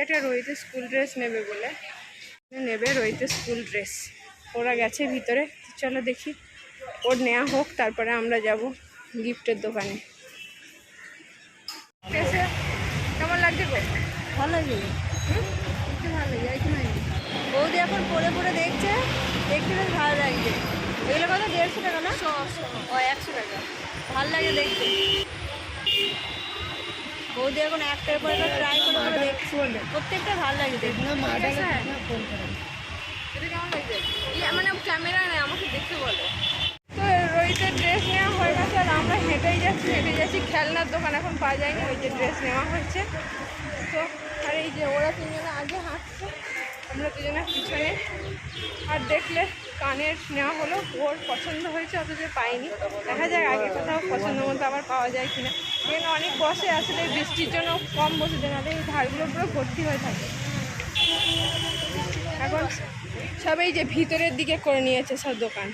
একটা রোহিতের school dress নেবে বলে, নেবে রোহিতের স্কুল ড্রেস। ওরা গেছে ভিতরে, চলো দেখি ওর নেওয়া হোক, তারপরে আমরা যাব গিফটের দোকানে। কেমন লাগছে গো? ভালো লাগে, ভালো লাগে। আর কি নাই, বৌদি এখন পরে পরে দেখছে, দেখতে বেশ ভালো লাগছে। এগুলো কত? 150 টাকা না? ও 100 টাকা। ভালো লাগে দেখতে। বৌদি এখন একটার পরে ট্রাই করে করে দেখছি, প্রত্যেকটা ভালো লাগে দেখতে। মানে ক্যামেরা নেই, আমাকে দেখতে বলো। তো রোহিতের ড্রেস নেওয়া হয়ে গেছে আর আমরা হেঁটেই যাচ্ছি। খেলনার দোকান এখন পাওয়া যায়নি, ওই যে ড্রেস নেওয়া হয়েছে। তো আর এই যে ওরা তিনজনে আগে হাঁটছে, আমরা দুজনে পিছনে। আর দেখলে কানের নেওয়া হলো, ওর পছন্দ হয়েছে, অথচ পাইনি। দেখা যাক আগে কোথাও পছন্দ মতো আবার পাওয়া যায় কিনা। এখানে অনেক বসে, আসলে বৃষ্টির জন্য কম বসে, নাহলে এই ধারগুলো পুরো ভর্তি হয়ে থাকে। এখন সবাই যে ভিতরের দিকে করে নিয়েছে সব দোকান।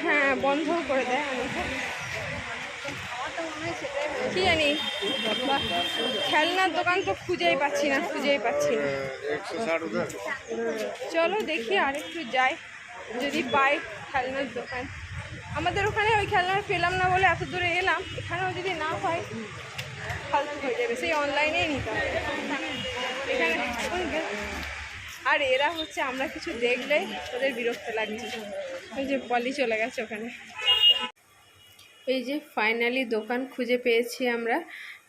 হ্যাঁ, বন্ধও করে দেয় অনেকে, কি জানি। খেলনার দোকান তো খুঁজেই পাচ্ছি না। চলো দেখি আর একটু যাই, যদি পাই খেলনার দোকান। আমাদের ওখানে ওই খেলনার পেলাম না বলে এত দূরে এলাম, এখানেও যদি না পাই ফালতু হয়ে যাবে, সেই অনলাইনেই নিতে হবে এখানে। আর এরা হচ্ছে আমরা কিছু দেখলেই ওদের বিরক্ত লাগছে। ওই যে পলি চলে গেছে ওখানে। এই যে ফাইনালি দোকান খুঁজে পেয়েছি আমরা,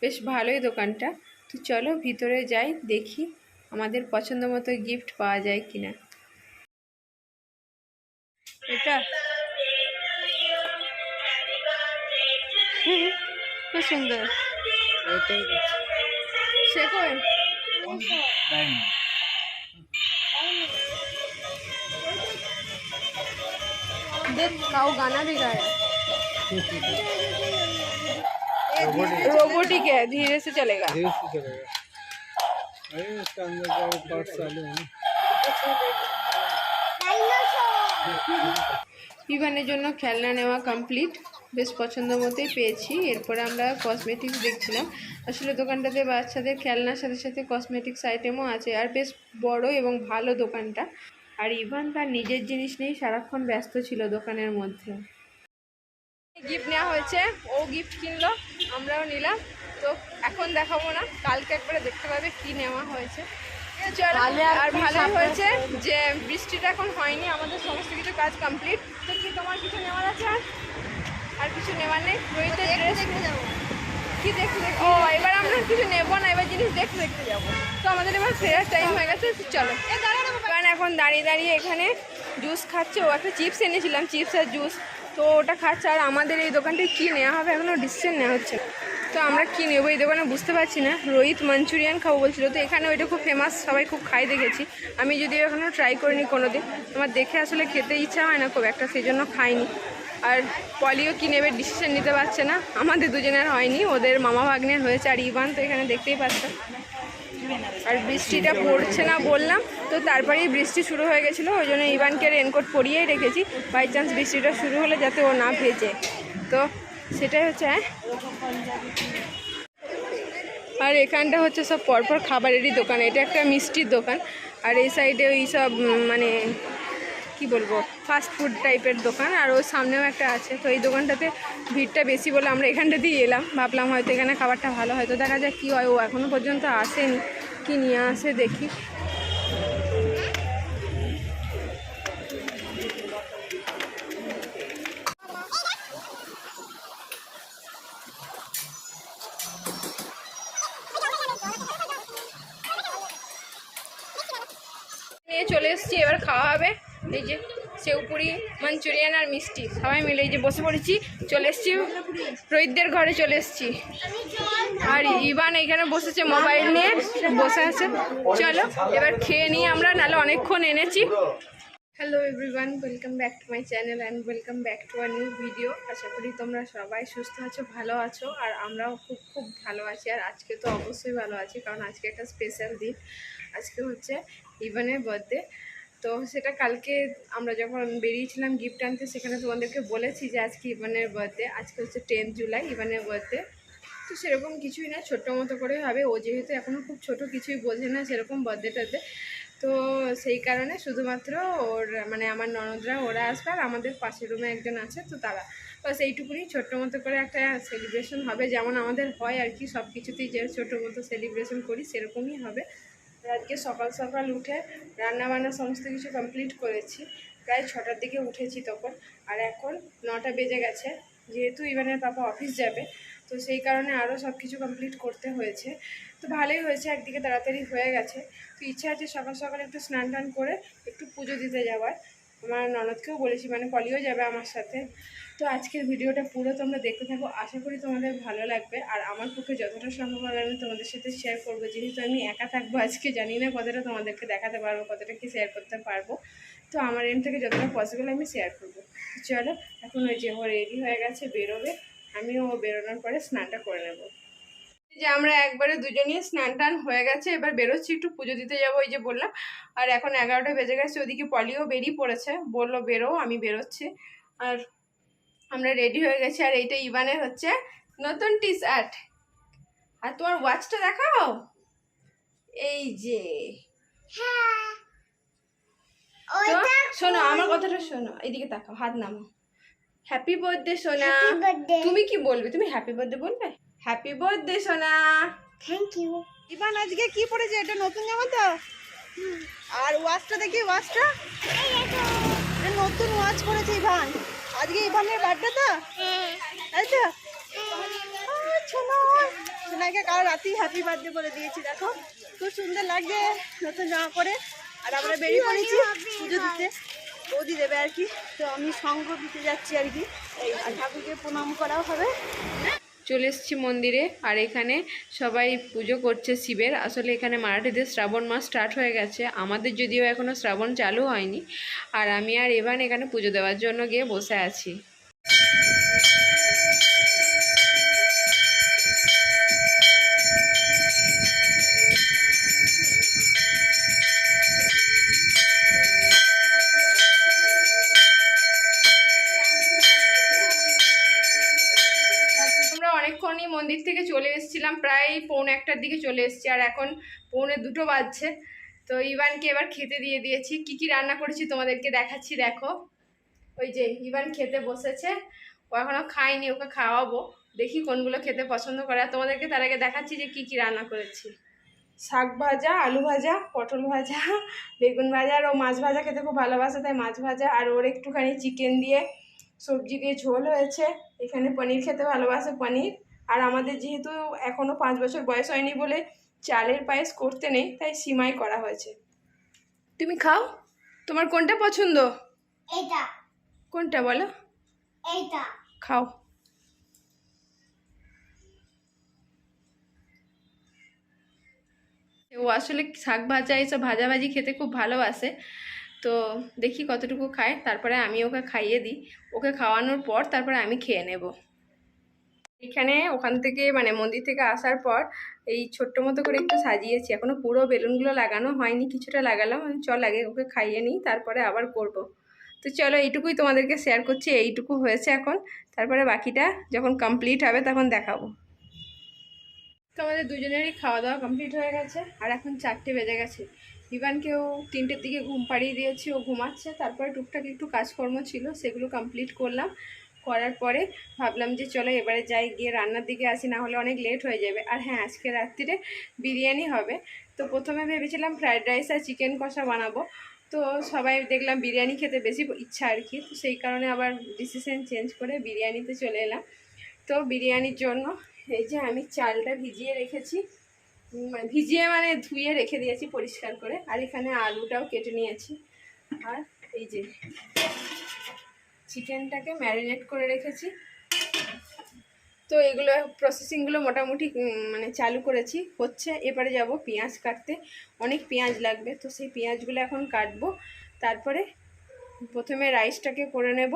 বেশ ভালোই দোকানটা। তো চলো ভিতরে যাই, দেখি আমাদের পছন্দ মতো গিফট পাওয়া যায় কিনা। এটা খুব সুন্দর। সে কই देख काऊ गाना भी गाया। रोबोटिक है, धीरे से चलेगा। अरे इसका अंदर जो पार्ट चालू है ना। ইভানের জন্য খেলনা নেওয়া কমপ্লিট, বেশ পছন্দ মতোই পেয়েছি। এরপরে আমরা কসমেটিক্স দেখছিলাম। আসলে দোকানটাতে বাচ্চাদের খেলনার সাথে সাথে কসমেটিক্স আইটেমও আছে, আর বেশ বড় এবং ভালো দোকানটা। আর ইভান তার নিজের জিনিস নিয়েই সারাক্ষণ ব্যস্ত ছিল দোকানের মধ্যে। গিফট নেওয়া হয়েছে, ও গিফট কিনলো, আমরাও নিলাম। তো এখন দেখাবো না, কালকে একবারে দেখতে পাবে কি নেওয়া হয়েছে। আর ভালোই হয়েছে যে বৃষ্টিটা এখন হয়নি, আমাদের সমস্ত কিছু কাজ কমপ্লিট। তো কি তোমার কিছু নেওয়ার আছে? আর কিছু নেওয়ার নেই? রোহিতের ড্রেস যাবো কি দেখতে? ও এবার আমরা কিছু নেবো না, এবার জিনিস দেখতে যাবো। তো আমাদের এবার ফেরার টাইম হয়ে গেছে, চলো। কারণ এখন দাঁড়িয়ে এখানে জুস খাচ্ছে। ও একটা চিপস এনেছিলাম, চিপস আর জুস, তো ওটা খাচ্ছে। আর আমাদের এই দোকানটায় কী নেওয়া হবে এখনও ডিসিশন নেওয়া হচ্ছে। তো আমরা কী নেবো এই দোকানে বুঝতে পারছি না। রোহিত মাঞ্চুরিয়ান খাবো বলছিল, তো এখানে ওইটা খুব ফেমাস, সবাই খুব খাই দেখেছি। আমি যদিও এখনও ট্রাই করিনি কোনো দিন, আমার দেখে আসলে খেতে ইচ্ছা হয় না খুব একটা, সেই জন্য খাইনি। আর পলিও কী নেবে ডিসিশন নিতে পারছে না, আমাদের দুজনের হয়নি, ওদের মামা ভাগ্নের হয়েছে। আর ইভান তো এখানে দেখতেই পাচ্ছে। আর বৃষ্টিটা পড়ছে না বললাম, তো তারপরেই বৃষ্টি শুরু হয়ে গেছিলো, ওই জন্য ইভানকে রেনকোট পরিয়েই রেখেছি, বাই চান্স বৃষ্টিটা শুরু হলে যাতে ও না ভেজে। তো সেটাই হচ্ছে। আর এখানটা হচ্ছে সব পরপর খাবারেরই দোকান, এটা একটা মিষ্টির দোকান। আর এই সাইডে ওই সব মানে কি বলবো ফাস্ট ফুড টাইপের দোকান, আর ওর সামনেও একটা আছে। তো এই দোকানটাতে ভিড়টা বেশি বলে আমরা এখানটাতেই এলাম, ভাবলাম হয়তো এখানে খাবারটা ভালো, হয়তো দেখা যাক কী হয়। ও এখনও পর্যন্ত আসেনি, কি নিয়ে আসে দেখি। নিয়ে চলে এসেছি, এবার খাওয়া হবে। এই যে সেউপুরি, মাঞ্চুরিয়ান আর মিষ্টি সবাই মিলে এই যে বসে পড়েছি। চলে এসেছি রোহিতদের ঘরে, চলে এসেছি। আর ইভান এইখানে বসেছে মোবাইল নিয়ে বসে আছে। চলো এবার খেয়ে নিই আমরা, নাহলে অনেকক্ষণ এনেছি। Hello everyone, welcome back to my channel and welcome back to a new video. আশা করি তোমরা সবাই সুস্থ আছো, ভালো আছো, আর আমরাও খুব খুব ভালো আছি। আর আজকে তো অবশ্যই ভালো আছি, কারণ আজকে একটা স্পেশাল দিন। আজকে হচ্ছে ইভানের বার্থডে। তো সেটা কালকে আমরা যখন বেরিয়েছিলাম গিফট আনতে, সেখানে তোমাদেরকে বলেছি যে আজকে ইভানের বার্থডে। আজকে হচ্ছে 10 জুলাই ইভানের বার্থডে। তো সেরকম কিছুই না, ছোট্ট মতো করে হবে। ও যেহেতু এখনও খুব ছোট, কিছুই বোঝে না সেরকম বার্থডেটাতে, তো সেই কারণে শুধুমাত্র ওর মানে আমার ননদরা ওরা আসবে, আর আমাদের পাশের রুমে একজন আছে, তো তারা বাস এইটুকুনি ছোট্ট মতো করে একটা সেলিব্রেশন হবে, যেমন আমাদের হয় আর কি, সব কিছুতেই যে ছোটো মতো সেলিব্রেশন করি সেরকমই হবে। আজকে সকাল সকাল উঠে রান্নাবান্না সমস্ত কিছু কমপ্লিট করেছি, প্রায় 6টার দিকে উঠেছি তখন, আর এখন 9টা বেজে গেছে। যেহেতু ইভানের পাপা অফিস যাবে, তো সেই কারণে আরও সব কিছু কমপ্লিট করতে হয়েছে। তো ভালোই হয়েছে, একদিকে তাড়াতাড়ি হয়ে গেছে। তো ইচ্ছা আছে সকাল সকাল একটু স্নান টান করে একটু পুজো দিতে যাওয়ার। আমার ননদকেও বলেছি, মানে কলিও যাবে আমার সাথে। তো আজকের ভিডিওটা পুরো তোমরা দেখতে থাকো, আশা করি তোমাদের ভালো লাগবে। আর আমার পক্ষে যতটা সম্ভব হবে আমি তোমাদের সাথে শেয়ার করবো, যেহেতু আমি একা থাকবো আজকে, জানি না কতটা তোমাদেরকে দেখাতে পারবো, কতটা কি শেয়ার করতে পারবো। তো আমার এন্ড থেকে যতটা পসিবল আমি শেয়ার করবো। চলো এখন ওই যে ও রেডি হয়ে গেছে, বেরোবে, আমিও ও বেরোনোর পরে স্নানটা করে নেবো। যে আমরা একবারে দুজনেই স্নান টান হয়ে গেছে, এবার বেরোচ্ছি, একটু পুজো দিতে যাবো ওই যে বললাম। আর এখন 11টা বেজে গেছে, ওদিকে পলিও বেরিয়ে পড়েছে, বললো বেরো, আমি বেরোচ্ছি। আর আমরা রেডি হয়ে গেছি। আর এইটা ইভানের হচ্ছে নতুন টি শার্ট। আর তোমার ওয়াচটা দেখাও, এই যে। তো শোনো আমার কথাটা শোনো, এইদিকে তাকাও, হাত নামো। হ্যাপি বার্থডে সোনা। তুমি কি বলবে? তুমি হ্যাপি বার্থডে বলবে? হ্যাপি বার্থডে সোনা। Thank you. ইভান আজকে কি পরেছে? এটা নতুন জামা তো? আর ওয়াচটা দেখি, ওয়াচটা নতুন ওয়াচ পরেছে ইভান। আজকে ইভানের বার্থডে তো, তাই তো? সোনাকে কাল রাতেই হ্যাপি বার্থডে বলে দিয়েছি। দেখো খুব সুন্দর লাগছে নতুন জামা পরে। আর আমরা বেরিয়ে পড়েছি পুজো দিতে, বৌদি দেবে আর কি। তো আমি সঙ্গ দিতে যাচ্ছি আর কি, আর ঠাকুরকে প্রণাম করাও হবে। চলে এসেছি মন্দিরে, আর এখানে সবাই পুজো করছে শিবের। আসলে এখানে মারাঠিদের শ্রাবণ মাস স্টার্ট হয়ে গেছে, আমাদের যদিও এখনও শ্রাবণ চালু হয়নি। আর আমি আর এভান এখানে পুজো দেওয়ার জন্য গিয়ে বসে আছি। অনেকক্ষণই মন্দির থেকে চলে এসেছিলাম, প্রায় 1:45টার দিকে চলে এসেছি, আর এখন 1:45 বাজছে। তো ইভানকে এবার খেতে দিয়ে দিয়েছি। কি কি রান্না করেছি তোমাদেরকে দেখাচ্ছি, দেখো। ওই যে ইভান খেতে বসেছে, ও এখনো খায়নি, ওকে খাওয়াবো, দেখি কোনগুলো খেতে পছন্দ করে। আর তোমাদেরকে তার আগে দেখাচ্ছি যে কি কি রান্না করেছি। শাক ভাজা, আলু ভাজা, পটল ভাজা, বেগুন ভাজা, আর ও মাছ ভাজা খেতে খুব ভালোবাসে, তাই মাছ ভাজা। আর ওর একটুখানি চিকেন দিয়ে সবজি দিয়ে ঝোল হয়েছে। এখানে পনির খেতে ভালোবাসে, পনির। আর আমাদের যেহেতু এখনও 5 বছর বয়স হয়নি বলে চালের পায়েস করতে নেই, তাই সিমাই করা হয়েছে। তুমি খাও, তোমার কোনটা পছন্দ? এইটা। কোনটা বলো? এইটা খাও। ও আসলে শাক ভাজা এসব ভাজাভাজি খেতে খুব ভালোবাসে, তো দেখি কতটুকু খায়, তারপরে আমি ওকে খাইয়ে দিই। ওকে খাওয়ানোর পর তারপরে আমি খেয়ে নেব। এখানে ওখান থেকে মানে মন্দির থেকে আসার পর এই ছোট্ট মতো করে একটু সাজিয়েছি, এখনো পুরো বেলুনগুলো লাগানো হয়নি, কিছুটা লাগালাম। আমি চল আগে ওকে খাইয়ে নিই, তারপরে আবার করব। তো চলো এইটুকুই তোমাদেরকে শেয়ার করছি, এইটুকু হয়েছে এখন, তারপরে বাকিটা যখন কমপ্লিট হবে তখন দেখাবো। তো আমাদের দুজনেরই খাওয়া দাওয়া কমপ্লিট হয়ে গেছে, আর এখন 4টে বেজে গেছে। ইভানকেও 3টের দিকে ঘুম পাড়িয়ে দিয়েছি, ও ঘুমাচ্ছে। তারপরে টুকটাক একটু কাজকর্ম ছিল, সেগুলো কমপ্লিট করলাম। করার পরে ভাবলাম যে চলো এবারে যাই, গিয়ে রান্নার দিকে আসি, না হলে অনেক লেট হয়ে যাবে। আর হ্যাঁ, আজকে রাত্রিরে বিরিয়ানি হবে। তো প্রথমে ভেবেছিলাম ফ্রায়েড রাইস আর চিকেন কষা বানাবো, তো সবাই দেখলাম বিরিয়ানি খেতে বেশি ইচ্ছা আর কি, তো সেই কারণে আবার ডিসিশন চেঞ্জ করে বিরিয়ানিতে চলে এলাম। তো বিরিয়ানির জন্য এই যে আমি চালটা ভিজিয়ে রেখেছি, ভিজিয়ে মানে ধুয়ে রেখে দিয়েছি পরিষ্কার করে। আর এখানে আলুটাও কেটে নিয়েছি, আর এই যে চিকেনটাকে ম্যারিনেট করে রেখেছি। তো এগুলো প্রসেসিংগুলো মোটামুটি মানে চালু করেছি, হচ্ছে। এবারে যাব পেঁয়াজ কাটতে, অনেক পেঁয়াজ লাগবে, তো সেই পেঁয়াজগুলো এখন কাটবো। তারপরে প্রথমে রাইসটাকে করে নেব,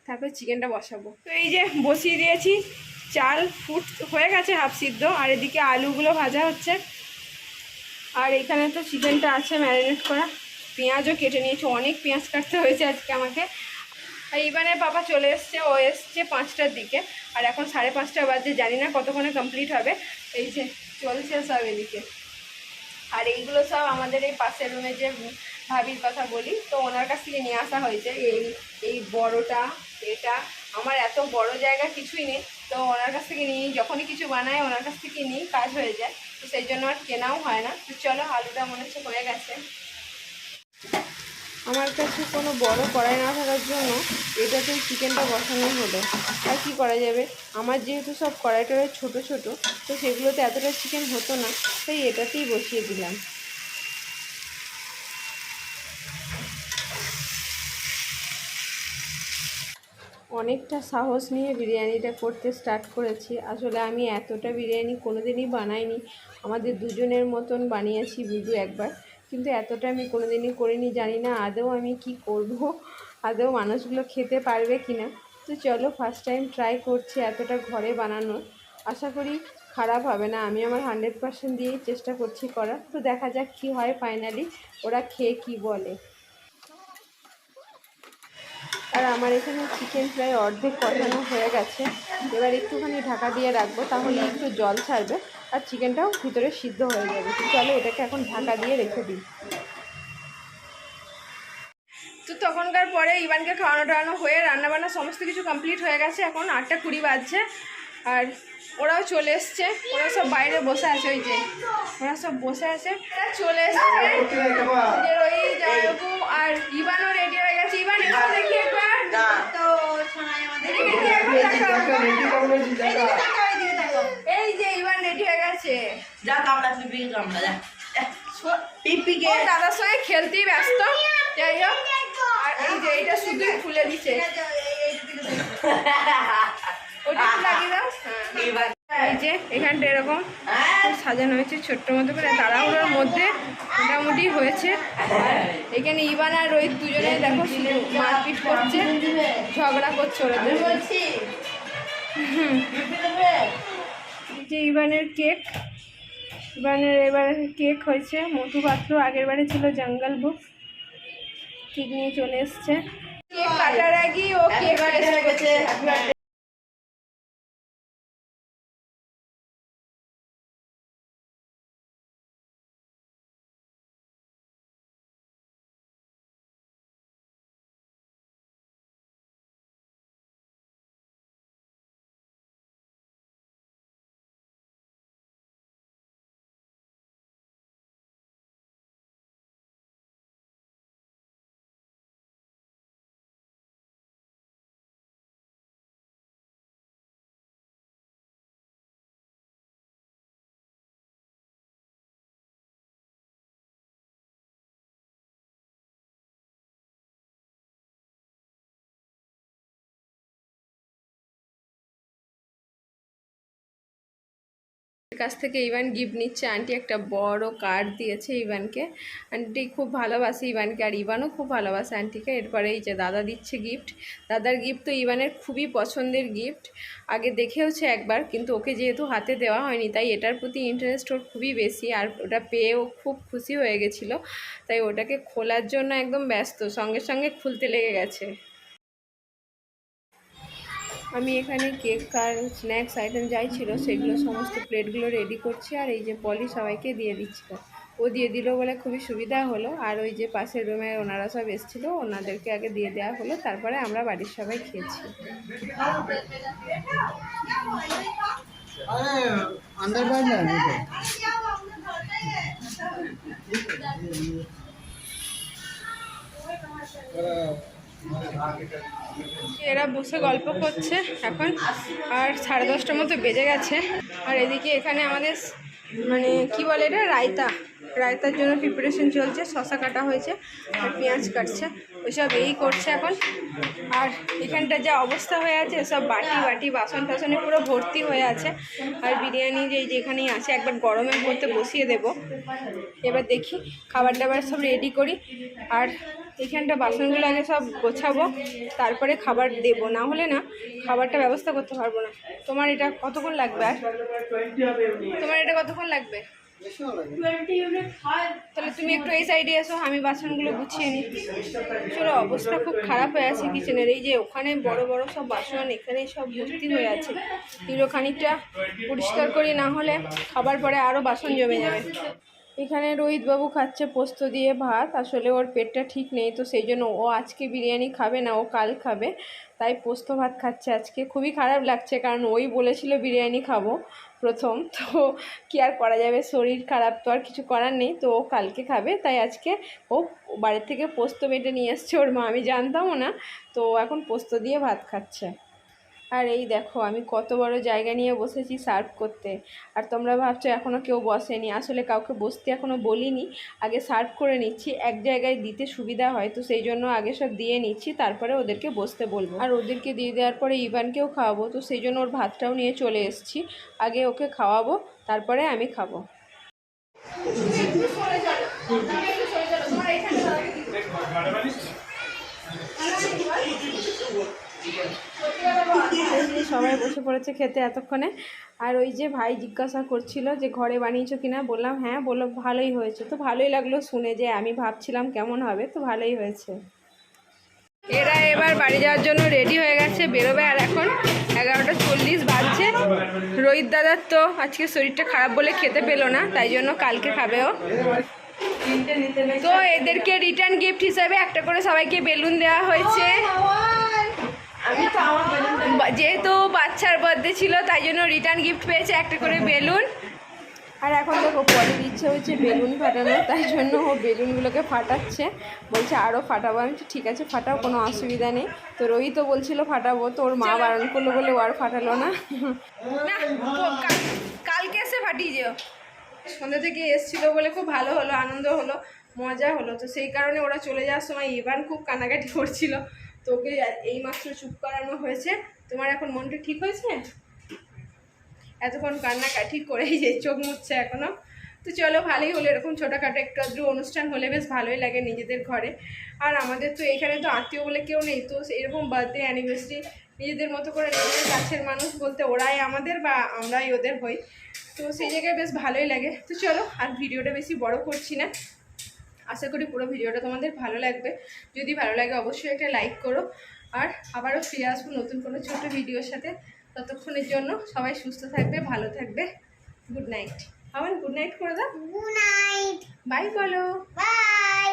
তারপরে চিকেনটা বসাবো। তো এই যে বসিয়ে দিয়েছি, চাল ফুট হয়ে গেছে হাফ সিদ্ধ, আর এদিকে আলুগুলো ভাজা হচ্ছে। আর এখানে তো চিকেনটা আছে ম্যারিনেট করা, পেঁয়াজও কেটে নিয়েছি, অনেক পেঁয়াজ কাটতে হয়েছে আজকে আমাকে। আর ইভানের পাপা চলে এসছে, ও এসছে 5টার দিকে, আর এখন 5:30 বাজে, জানি না কতক্ষণে কমপ্লিট হবে। এই যে চলছে সব এদিকে। আর এইগুলো সব আমাদের এই পাশের রুমে যে ভাবির কথা বলি, তো ওনার কাছ থেকে নিয়ে আসা হয়েছে। এই বড়টা, এটা আমার এত বড় জায়গা কিছুই নেই, তো ওনার কাছ থেকে নিই, যখনই কিছু বানায় ওনার কাছ থেকে নিই, কাজ হয়ে যায়, তো সেই জন্য আর কেনাও হয় না। তো চলো, আলুটা মনে হচ্ছে হয়ে গেছে। আমার কাছে কোনো বড় কড়াই না থাকার জন্য এটাতেই চিকেনটা বসানো হলো। আর কি করা যাবে, আমার যেহেতু সব কড়াই টড়াই ছোটো ছোটো, তো সেগুলোতে এতটা চিকেন হতো না, তাই এটাতেই বসিয়ে দিলাম। অনেকটা সাহস নিয়ে বিরিয়ানিটা করতে স্টার্ট করেছি। আসলে আমি এতটা বিরিয়ানি কোনোদিনই বানাইনি, আমাদের দুজনের মতন বানিয়েছি বুধু একবার, কিন্তু এতটা আমি কোনোদিনই করিনি। জানি না আদৌ আমি কি করব, আদৌ মানুষগুলো খেতে পারবে কি না। তো চলো, ফার্স্ট টাইম ট্রাই করছি এতটা ঘরে বানানোর, আশা করি খারাপ হবে না। আমি আমার 100% দিয়েই চেষ্টা করছি করার, তো দেখা যাক কী হয় ফাইনালি, ওরা খেয়ে কি বলে। আর আমার এখানে চিকেন প্রায় অর্ধেক কষানো হয়ে গেছে, এবার একটুখানি ঢাকা দিয়ে রাখবো, তাহলে একটু জল ছাড়বে আর চিকেনটাও ভিতরে সিদ্ধ হয়ে যাবে। তো চলো, এটাকে এখন ঢাকা দিয়ে রেখে দিই। তো তখনকার পরে ইভানকে খাওয়ানো টাওয়ানো হয়ে রান্নাবান্না সমস্ত কিছু কমপ্লিট হয়ে গেছে। এখন 8:20 বাজছে, আর ওরাও চলে এসছে, ওরা সব বাইরে বসে আছে, ওই যে ওরা সব বসে আছে, চলে এসছে। ওই জামাইবাবু আর ইভানও রেডি হয়ে গেছে। ইভান এখানে দেখি একবার, তো এই যে ইভান রেডি হয়ে গেছে, দাদার সঙ্গে খেলতেই ব্যস্ত। যাই হোক, আর এই যে এইটা শুধু খুলে দিচ্ছে, ওটা লাগিয়ে দাও। এই যে এখানটা এরকম সাজানো হয়েছে ছোট্ট মতো করে, তাড়াহুড়োর মধ্যে মোটামুটি হয়েছে। আর এখানে ইভান আর রোহিত দুজনে দেখো মারপিট করছে, ঝগড়া করছে ওরা। যে ইভানের কেক, ইভানের এবারে কেক হয়েছে মধু পাত্র, আগের বারে ছিল জঙ্গল বুক। কেক নিয়ে চলে এসছে, কেক কাটার আগেই ও কেক করছে। কাছ থেকে ইভান গিফট নিচ্ছে। আন্টি একটা বড় কার্ড দিয়েছে ইভানকে, আন্টি খুব ভালোবাসে ইভানকে, আর ইভানও খুব ভালোবাসে আন্টিকে। এরপরে এই যে দাদা দিচ্ছে গিফট, দাদার গিফট তো ইভানের খুবই পছন্দের গিফট, আগে দেখেওছে একবার, কিন্তু ওকে যেহেতু হাতে দেওয়া হয়নি, তাই এটার প্রতি ইন্টারেস্ট ওর খুবই বেশি, আর ওটা পেয়েও খুব খুশি হয়ে গেছিলো, তাই ওটাকে খোলার জন্য একদম ব্যস্ত, সঙ্গে সঙ্গে খুলতে লেগে গেছে। আমি এখানে কেক আর স্ন্যাক্স আইটেম যাই ছিল সেগুলো সমস্ত প্লেটগুলো রেডি করছি, আর এই যে পলি সবাইকে দিয়ে দিচ্ছিল, ও দিয়ে দিল বলে খুবই সুবিধা হলো। আর ওই যে পাশের রুমে ওনারা সব এসেছিলো, ওনাদেরকে আগে দিয়ে দেওয়া হলো, তারপরে আমরা বাড়ির সবাই খেয়েছি। এরা বসে গল্প করছে এখন, আর 10:30টার মতো বেজে গেছে। আর এদিকে এখানে আমাদের মানে কি বলে এটা, রায়তার জন্য প্রিপারেশন চলছে, শসা কাটা হয়েছে আর পেঁয়াজ কাটছে, ওইসব এই করছে এখন। আর এখানটা যা অবস্থা হয়ে আছে, সব বাটি বাসন টাসনে পুরো ভর্তি হয়ে আছে। আর বিরিয়ানি যেখানেই আছে একবার গরমের মধ্যে বসিয়ে দেব। এবার দেখি খাবার দাবার সব রেডি করি, আর এখানটা বাসনগুলো আগে সব গোছাবো, তারপরে খাবার দেব, না হলে না খাবারটা ব্যবস্থা করতে পারবো না। তোমার এটা কতক্ষণ লাগবে? আর তোমার এটা কতক্ষণ লাগবে? তাহলে তুমি একটু এই সাইডে এসো, আমি বাসনগুলো গুছিয়ে নিই। আসলে অবস্থা খুব খারাপ হয়ে আছে কিচেনের। এই যে ওখানে বড় বড় সব বাসন, এখানে সব ভর্তি হয়ে আছে। এগুলো খানিকটা পরিষ্কার করি, না হলে খাবার পরে আরও বাসন জমে যাবে। এখানে রোহিতবাবু খাচ্ছে পোস্ত দিয়ে ভাত। আসলে ওর পেটটা ঠিক নেই, তো সেই জন্য ও আজকে বিরিয়ানি খাবে না, ও কাল খাবে। তাই পোস্ত ভাত খাচ্ছে আজকে। খুবই খারাপ লাগছে, কারণ ওই বলেছিল বিরিয়ানি খাবো প্রথম, তো কি আর করা যাবে, শরীর খারাপ তো আর কিছু করার নেই। তো ও কালকে খাবে, তাই আজকে ও বাড়ির থেকে পোস্ত বেটে নিয়ে এসছে ওর মা, আমি জানতামও না। তো ও এখন পোস্ত দিয়ে ভাত খাচ্ছে। আর এই দেখো আমি কত বড় জায়গা নিয়ে বসেছি সার্ভ করতে। আর তোমরা ভাবছো এখনও কেউ বসেনি, আসলে কাউকে বসতে এখনও বলিনি। আগে সার্ভ করে নিচ্ছি, এক জায়গায় দিতে সুবিধা হয়, তো সেই জন্য আগে সব দিয়ে নিচ্ছি, তারপরে ওদেরকে বসতে বলবো। আর ওদেরকে দিয়ে দেওয়ার পরে ইভানকেও খাওয়াবো, তো সেই জন্য ওর ভাতটাও নিয়ে চলে এসেছি। আগে ওকে খাওয়াবো, তারপরে আমি খাবো। সবাই বসে পড়েছে খেতে এতক্ষণে। আর ওই যে ভাই জিজ্ঞাসা করছিল যে ঘরে বানিয়েছো কিনা, বললাম হ্যাঁ, বললো ভালোই হয়েছে। তো ভালোই লাগলো শুনে, যে আমি ভাবছিলাম কেমন হবে, তো ভালোই হয়েছে। এরা এবার বাড়ি যাওয়ার জন্য রেডি হয়ে গেছে, বেরোবে। আর এখন 11:40 বাজছে। রোহিত দাদার তো আজকে শরীরটা খারাপ বলে খেতে পেলো না, তাই জন্য কালকে খাবে ও। তো এদেরকে রিটার্ন গিফট হিসাবে একটা করে সবাইকে বেলুন দেওয়া হয়েছে। যেহেতু বাচ্চার বার্থডে ছিল, তাই জন্য রিটার্ন গিফট পেয়েছে একটা করে বেলুন। আর এখন দেখো পরের ইচ্ছে হচ্ছে বেলুন ফাটানো, তাই জন্য ও বেলুনগুলোকে ফাটাচ্ছে, বলছে আরও ফাটাবো। আমি তো ঠিক আছে ফাটাও, কোনো অসুবিধা নেই। তো রোহিতও বলছিল ফাটাবো, তো ওর মা বারণ করলো বলে ও আর ফাটালো না। না কালকে এসে ফাটিয়ে যেও। সন্ধ্যা থেকে এসেছিলো বলে খুব ভালো হলো, আনন্দ হলো, মজা হলো। তো সেই কারণে ওরা চলে যাওয়ার সময় ইভান খুব কান্নাকাটি করছিল, তোকে এইমাত্র চুপ করানো হয়েছে। তোমার এখন মনটা ঠিক হয়েছে? এতক্ষণ কান্নাকাটি করেই যে চোখ মুছছে এখনও। তো চলো, ভালোই হলো, এরকম ছোটোখাটো একটু আধটু অনুষ্ঠান হলে বেশ ভালোই লাগে নিজেদের ঘরে। আর আমাদের তো এখানে তো আত্মীয় বলে কেউ নেই, তো এরকম বার্থডে অ্যানিভার্সারি নিজেদের মতো করে নিজেদের কাছের মানুষ বলতে ওরাই আমাদের বা আমরাই ওদের হই, তো সেই জায়গায় বেশ ভালোই লাগে। তো চলো, আর ভিডিওটা বেশি বড় করছি না। আশা করি পুরো ভিডিওটা তোমাদের ভালো লাগবে। যদি ভালো লাগে অবশ্যই একটা লাইক করো। আর আবারও ফিরে আসবো নতুন কোনো ছোটো ভিডিওর সাথে। ততক্ষণের জন্য সবাই সুস্থ থাকবে, ভালো থাকবে। Good night. আবার গুড নাইট করে দাও। Good night. বাই বলো। বাই।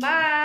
বাই।